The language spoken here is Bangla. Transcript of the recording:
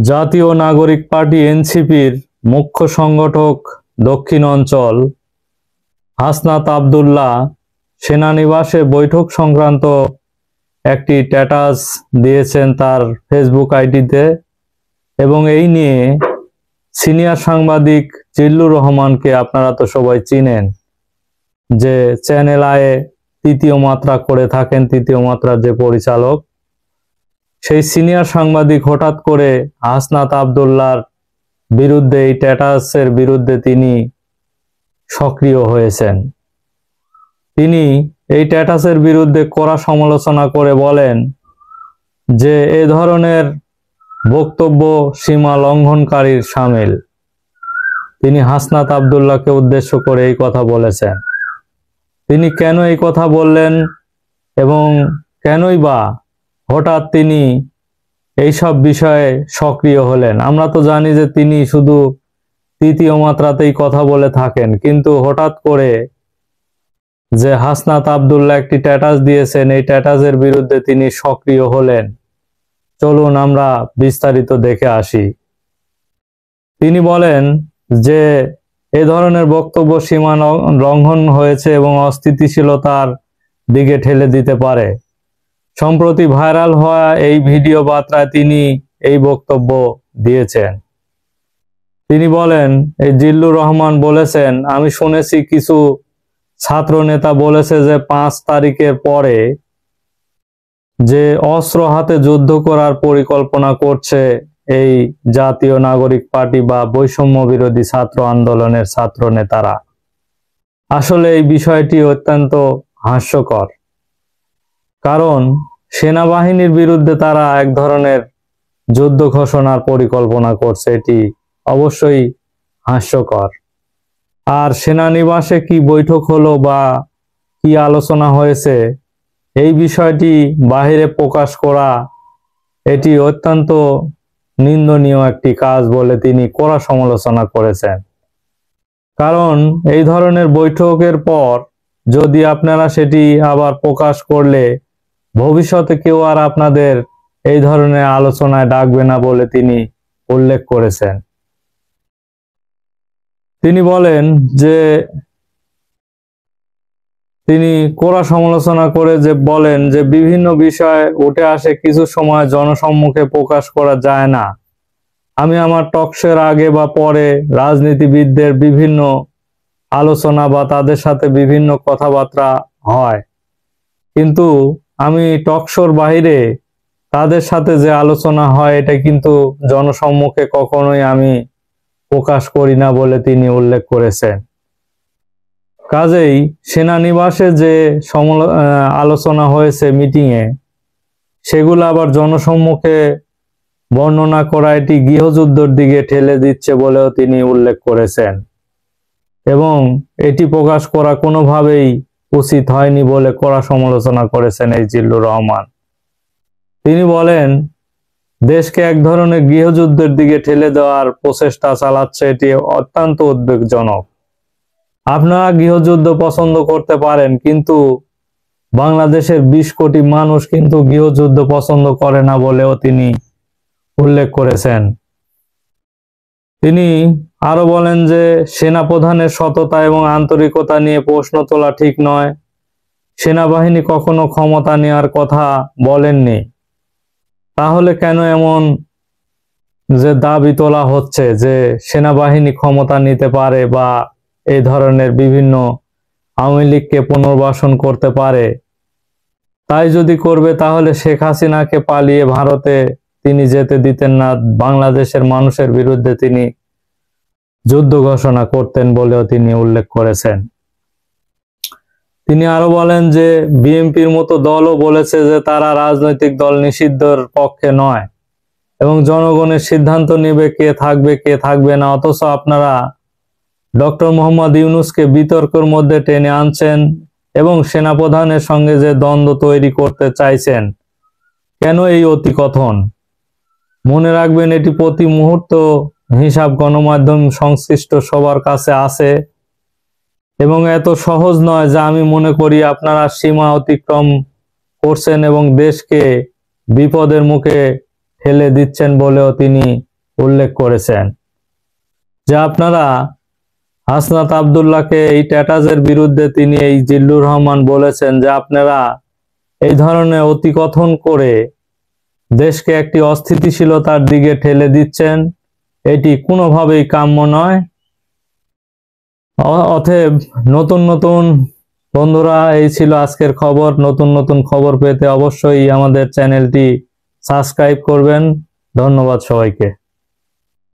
জাতীয় নাগরিক পার্টি এনসিপির মুখ্য সংগঠক দক্ষিণ অঞ্চল হাসনাত আব্দুল্লাহ সেনানিবাসে বৈঠক সংক্রান্ত একটি স্ট্যাটাস দিয়েছেন তার ফেসবুক আইডিতে এবং এই নিয়ে সিনিয়র সাংবাদিক জিল্লুর রহমানকে আপনারা তো সবাই চিনেন, যে চ্যানেল আয়ে তৃতীয় মাত্রা করে থাকেন, তৃতীয় মাত্রার যে পরিচালক, সেই সিনিয়র সাংবাদিক হঠাৎ করে হাসনাত আব্দুল্লাহর বিরুদ্ধে এই স্ট্যাটাসের বিরুদ্ধে তিনি সক্রিয় হয়েছেন। তিনি এই স্ট্যাটাসের বিরুদ্ধে কড়া সমালোচনা করে বলেন যে এ ধরনের বক্তব্য সীমা লঙ্ঘনকারীর শামিল। তিনি হাসনাত আব্দুল্লাহকে উদ্দেশ্য করে এই কথা বলেছেন। তিনি কেন এই কথা বললেন এবং কেনই বা হঠাৎ তিনি এইসব বিষয়ে সক্রিয় হলেন? আমরা তো জানি যে তিনি শুধু তৃতীয় মাত্রাতেই কথা বলে থাকেন, কিন্তু হঠাৎ করে যে হাসনাত আব্দুল্লাহ একটি স্ট্যাটাস দিয়েছেন, এই স্ট্যাটাসের বিরুদ্ধে তিনি সক্রিয় হলেন। চলুন আমরা বিস্তারিত দেখে আসি। তিনি বলেন যে এ ধরনের বক্তব্য সীমা লঙ্ঘন হয়েছে এবং অস্থিতিশীলতার দিকে ঠেলে দিতে পারে। সম্প্রতি ভাইরাল হওয়া এই ভিডিও বার্তায় তিনি এই বক্তব্য দিয়েছেন। তিনি বলেন, এই জিল্লুর রহমান বলেছেন, আমি শুনেছি কিছু ছাত্র নেতা বলেছে যে 5 তারিখের পরে যে অস্ত্র হাতে যুদ্ধ করার পরিকল্পনা করছে এই জাতীয় নাগরিক পার্টি বা বৈষম্য বিরোধী ছাত্র আন্দোলনের ছাত্র নেতারা। আসলে এই বিষয়টি অত্যন্ত হাস্যকর, কারণ সেনাবাহিনীর বিরুদ্ধে তারা এক ধরনের যুদ্ধ ঘোষণার পরিকল্পনা করছে, এটি অবশ্যই হাস্যকর। আর সেনানিবাসে কি বৈঠক হলো বা কি আলোচনা হয়েছে এই বিষয়টি বাহিরে প্রকাশ করা এটি অত্যন্ত নিন্দনীয় একটি কাজ বলে তিনি কড়া সমালোচনা করেছেন। কারণ এই ধরনের বৈঠকের পর যদি আপনারা সেটি আবার প্রকাশ করলে ভবিষ্যতে কেউ আর আপনাদের এই ধরনের আলোচনায় ডাকবে না বলে তিনি উল্লেখ করেছেন। তিনি বলেন যে তিনি কড়া সমালোচনা করে যে বলেন যে বিভিন্ন বিষয় উঠে আসে, কিছু সময় জনসম্মুখে প্রকাশ করা যায় না। আমি আমার টকশোর আগে বা পরে রাজনীতিবিদদের বিভিন্ন আলোচনা বা তাদের সাথে বিভিন্ন কথাবার্তা হয়, কিন্তু আমি টকশোর বাইরে তাদের সাথে যে আলোচনা হয় এটা কিন্তু জনসম্মুখে কখনোই আমি প্রকাশ করি না বলে তিনি উল্লেখ করেছেন। কাজেই সেনানিবাসে যে আলোচনা হয়েছে মিটিংয়ে, সেগুলো আবার জনসম্মুখে বর্ণনা করা এটি গৃহযুদ্ধের দিকে ঠেলে দিচ্ছে বলেও তিনি উল্লেখ করেছেন এবং এটি প্রকাশ করা কোনোভাবেই উচিত হয়নি বলে কড়া সমালোচনা করেছেন এই জিল্লুর রহমান। তিনি বলেন, দেশকে এক ধরনের গৃহযুদ্ধের দিকে ঠেলে দেওয়ার প্রচেষ্টা চালাচ্ছে, এটি অত্যন্ত উদ্বেগজনক। আপনারা গৃহযুদ্ধ পছন্দ করতে পারেন, কিন্তু বাংলাদেশের 20 কোটি মানুষ কিন্তু গৃহযুদ্ধ পছন্দ করে না বলেও তিনি উল্লেখ করেছেন। তিনি আরো বলেন যে সেনাপ্রধানের সততা এবং আন্তরিকতা নিয়ে প্রশ্ন তোলা ঠিক নয়। সেনাবাহিনী কখনো ক্ষমতা নেওয়ার কথা বলেননি, তাহলে কেন এমন যে দাবি তোলা হচ্ছে যে সেনাবাহিনী ক্ষমতা নিতে পারে বা এই ধরনের বিভিন্ন আওয়ামী লীগকে পুনর্বাসন করতে পারে? তাই যদি করবে তাহলে শেখ হাসিনাকে পালিয়ে ভারতে তিনি যেতে দিতেন না, বাংলাদেশের মানুষের বিরুদ্ধে তিনি যুদ্ধ ঘোষণা করতেন বলেও তিনি উল্লেখ করেছেন। তিনি আরো বলেন যে বিএনপির মতো দলও বলেছে যে তারা রাজনৈতিক দল নিষিদ্ধের পক্ষে নয় এবং জনগণের সিদ্ধান্ত নেবে কে থাকবে কে থাকবে না, অথচ আপনারা ডক্টর মোহাম্মদ ইউনূসকে বিতর্কের মধ্যে টেনে আনছেন এবং সেনাপ্রধানের সঙ্গে যে দ্বন্দ্ব তৈরি করতে চাইছেন। কেন এই অতিকথন? মনে রাখবেন, এটি প্রতি মুহূর্ত হিসাব গণমাধ্যম সংশ্লিষ্ট সবার কাছে আছে এবং এত সহজ নয় যা আমি মনে করি আপনারা সীমা অতিক্রম করছেন এবং দেশকে বিপদের মুখে ঠেলে দিচ্ছেন বলেও তিনি উল্লেখ করেছেন। যে আপনারা হাসনাত আব্দুল্লাহকে এই ট্যাটাজের বিরুদ্ধে তিনি এই জিল্লুর রহমান বলেছেন যে আপনারা এই ধরনের অতিকথন করে দেশকে একটি অস্থিতিশীলতার দিকে ঠেলে দিচ্ছেন, এটি কোনোভাবেই কাম্য নয়। অতএব নতুন নতুন বন্ধুরা, এই ছিল আজকের খবর। নতুন নতুন খবর পেতে অবশ্যই আমাদের চ্যানেলটি সাবস্ক্রাইব করবেন। ধন্যবাদ সবাইকে।